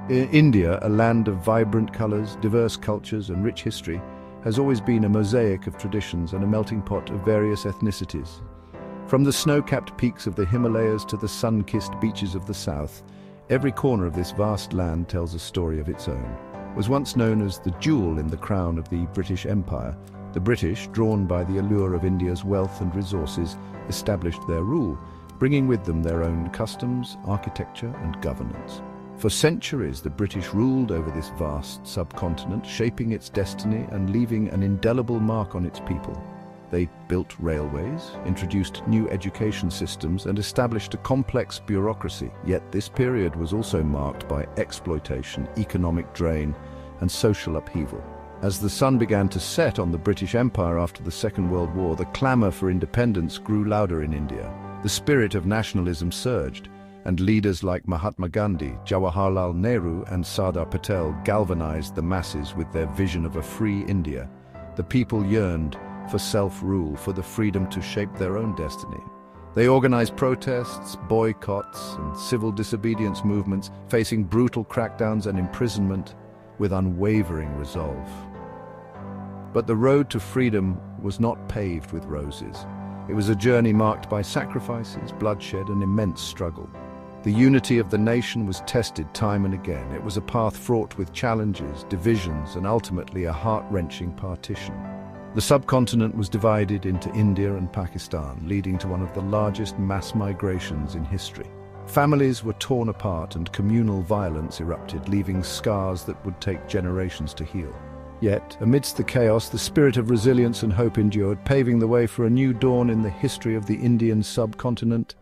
India, a land of vibrant colors, diverse cultures, and rich history, has always been a mosaic of traditions and a melting pot of various ethnicities. From the snow-capped peaks of the Himalayas to the sun-kissed beaches of the south, every corner of this vast land tells a story of its own. It was once known as the jewel in the crown of the British Empire. The British, drawn by the allure of India's wealth and resources, established their rule, bringing with them their own customs, architecture, and governance. For centuries, the British ruled over this vast subcontinent, shaping its destiny and leaving an indelible mark on its people. They built railways, introduced new education systems, and established a complex bureaucracy. Yet this period was also marked by exploitation, economic drain, and social upheaval. As the sun began to set on the British Empire after the Second World War, the clamour for independence grew louder in India. The spirit of nationalism surged, and leaders like Mahatma Gandhi, Jawaharlal Nehru, and Sardar Patel galvanized the masses with their vision of a free India. The people yearned for self-rule, for the freedom to shape their own destiny. They organized protests, boycotts, and civil disobedience movements, facing brutal crackdowns and imprisonment with unwavering resolve. But the road to freedom was not paved with roses. It was a journey marked by sacrifices, bloodshed, and immense struggle. The unity of the nation was tested time and again. It was a path fraught with challenges, divisions, and ultimately a heart-wrenching partition. The subcontinent was divided into India and Pakistan, leading to one of the largest mass migrations in history. Families were torn apart and communal violence erupted, leaving scars that would take generations to heal. Yet, amidst the chaos, the spirit of resilience and hope endured, paving the way for a new dawn in the history of the Indian subcontinent.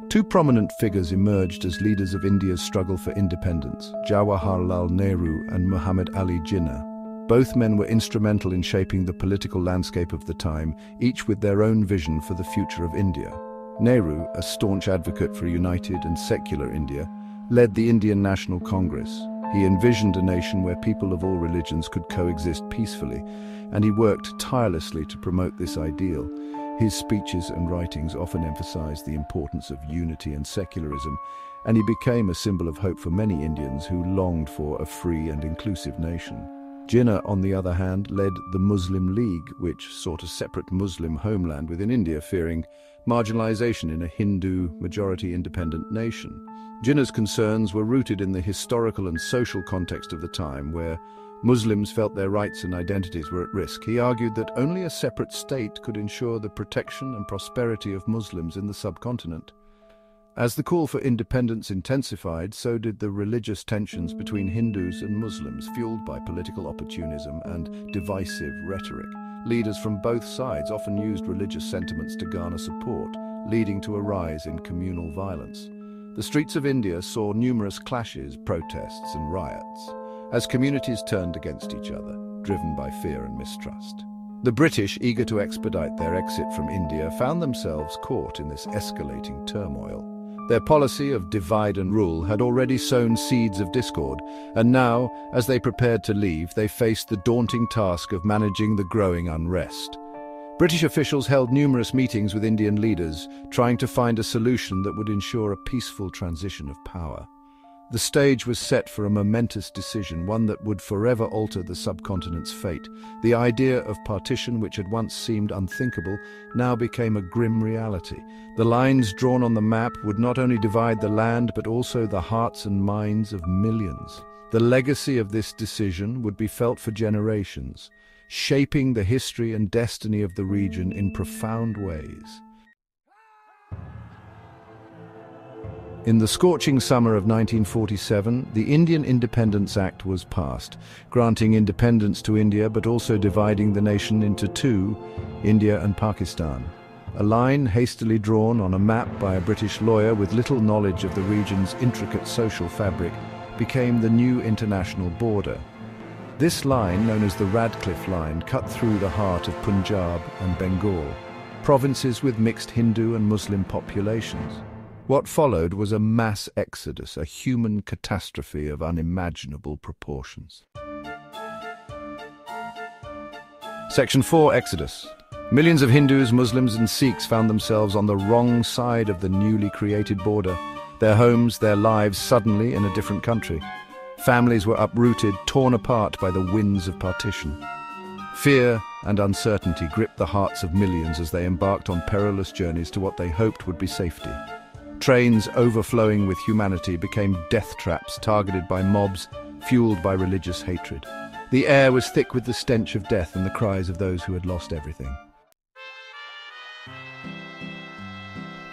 Two prominent figures emerged as leaders of India's struggle for independence: Jawaharlal Nehru and Muhammad Ali Jinnah. Both men were instrumental in shaping the political landscape of the time, each with their own vision for the future of India. Nehru, a staunch advocate for a united and secular India, led the Indian National Congress. He envisioned a nation where people of all religions could coexist peacefully, and he worked tirelessly to promote this ideal. His speeches and writings often emphasized the importance of unity and secularism, and he became a symbol of hope for many Indians who longed for a free and inclusive nation. Jinnah, on the other hand, led the Muslim League, which sought a separate Muslim homeland within India, fearing marginalization in a Hindu-majority independent nation. Jinnah's concerns were rooted in the historical and social context of the time, where Muslims felt their rights and identities were at risk. He argued that only a separate state could ensure the protection and prosperity of Muslims in the subcontinent. As the call for independence intensified, so did the religious tensions between Hindus and Muslims, fueled by political opportunism and divisive rhetoric. Leaders from both sides often used religious sentiments to garner support, leading to a rise in communal violence. The streets of India saw numerous clashes, protests, and riots, as communities turned against each other, driven by fear and mistrust. The British, eager to expedite their exit from India, found themselves caught in this escalating turmoil. Their policy of divide and rule had already sown seeds of discord, and now, as they prepared to leave, they faced the daunting task of managing the growing unrest. British officials held numerous meetings with Indian leaders, trying to find a solution that would ensure a peaceful transition of power. The stage was set for a momentous decision, one that would forever alter the subcontinent's fate. The idea of partition, which had once seemed unthinkable, now became a grim reality. The lines drawn on the map would not only divide the land, but also the hearts and minds of millions. The legacy of this decision would be felt for generations, shaping the history and destiny of the region in profound ways. In the scorching summer of 1947, the Indian Independence Act was passed, granting independence to India but also dividing the nation into two, India and Pakistan. A line hastily drawn on a map by a British lawyer with little knowledge of the region's intricate social fabric became the new international border. This line, known as the Radcliffe Line, cut through the heart of Punjab and Bengal, provinces with mixed Hindu and Muslim populations. What followed was a mass exodus, a human catastrophe of unimaginable proportions. Section 4, Exodus. Millions of Hindus, Muslims and Sikhs found themselves on the wrong side of the newly created border. Their homes, their lives suddenly in a different country. Families were uprooted, torn apart by the winds of partition. Fear and uncertainty gripped the hearts of millions as they embarked on perilous journeys to what they hoped would be safety. Trains overflowing with humanity became death traps targeted by mobs fueled by religious hatred. The air was thick with the stench of death and the cries of those who had lost everything.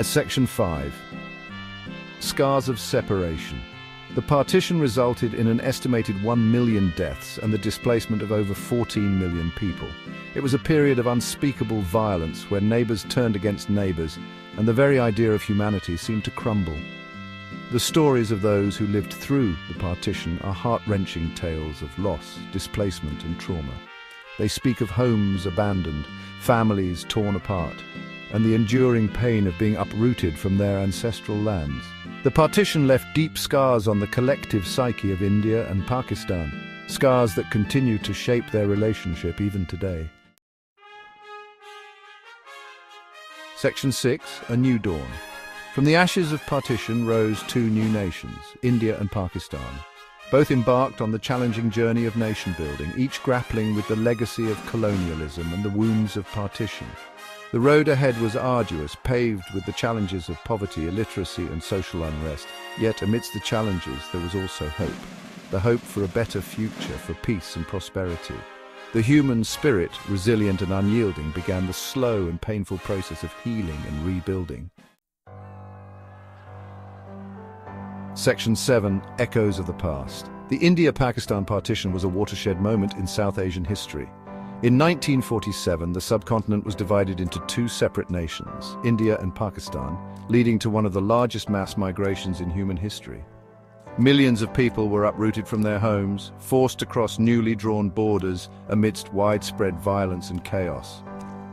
Section 5. Scars of separation. The partition resulted in an estimated 1 million deaths and the displacement of over 14 million people. It was a period of unspeakable violence where neighbors turned against neighbors and the very idea of humanity seemed to crumble. The stories of those who lived through the partition are heart-wrenching tales of loss, displacement and trauma. They speak of homes abandoned, families torn apart, and the enduring pain of being uprooted from their ancestral lands. The partition left deep scars on the collective psyche of India and Pakistan, scars that continue to shape their relationship even today. Section 6. A New Dawn. From the ashes of partition rose two new nations, India and Pakistan. Both embarked on the challenging journey of nation-building, each grappling with the legacy of colonialism and the wounds of partition. The road ahead was arduous, paved with the challenges of poverty, illiteracy and social unrest. Yet amidst the challenges there was also hope. The hope for a better future, for peace and prosperity. The human spirit, resilient and unyielding, began the slow and painful process of healing and rebuilding. Section 7. Echoes of the Past. The India-Pakistan partition was a watershed moment in South Asian history. In 1947, the subcontinent was divided into two separate nations, India and Pakistan, leading to one of the largest mass migrations in human history. Millions of people were uprooted from their homes, forced across newly drawn borders amidst widespread violence and chaos.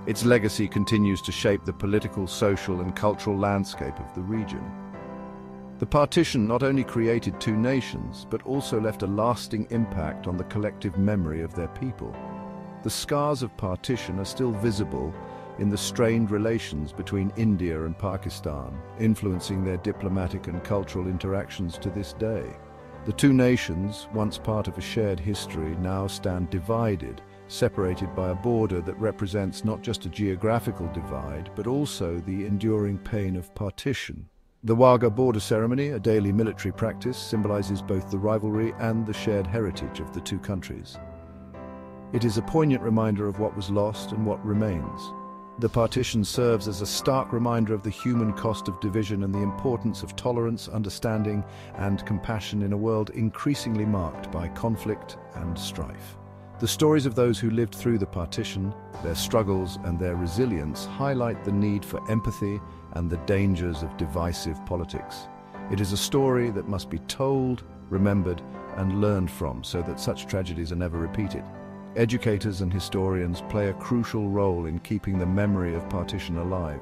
Its legacy continues to shape the political, social and cultural landscape of the region. The partition not only created two nations, but also left a lasting impact on the collective memory of their people. The scars of partition are still visible in the strained relations between India and Pakistan, influencing their diplomatic and cultural interactions to this day. The two nations, once part of a shared history, now stand divided, separated by a border that represents not just a geographical divide, but also the enduring pain of partition. The Wagah border ceremony, a daily military practice, symbolizes both the rivalry and the shared heritage of the two countries. It is a poignant reminder of what was lost and what remains. The partition serves as a stark reminder of the human cost of division and the importance of tolerance, understanding, and compassion in a world increasingly marked by conflict and strife. The stories of those who lived through the partition, their struggles and their resilience highlight the need for empathy and the dangers of divisive politics. It is a story that must be told, remembered, and learned from so that such tragedies are never repeated. Educators and historians play a crucial role in keeping the memory of partition alive,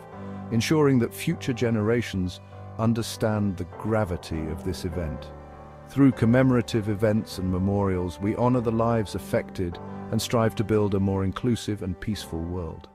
ensuring that future generations understand the gravity of this event. Through commemorative events and memorials, we honor the lives affected and strive to build a more inclusive and peaceful world.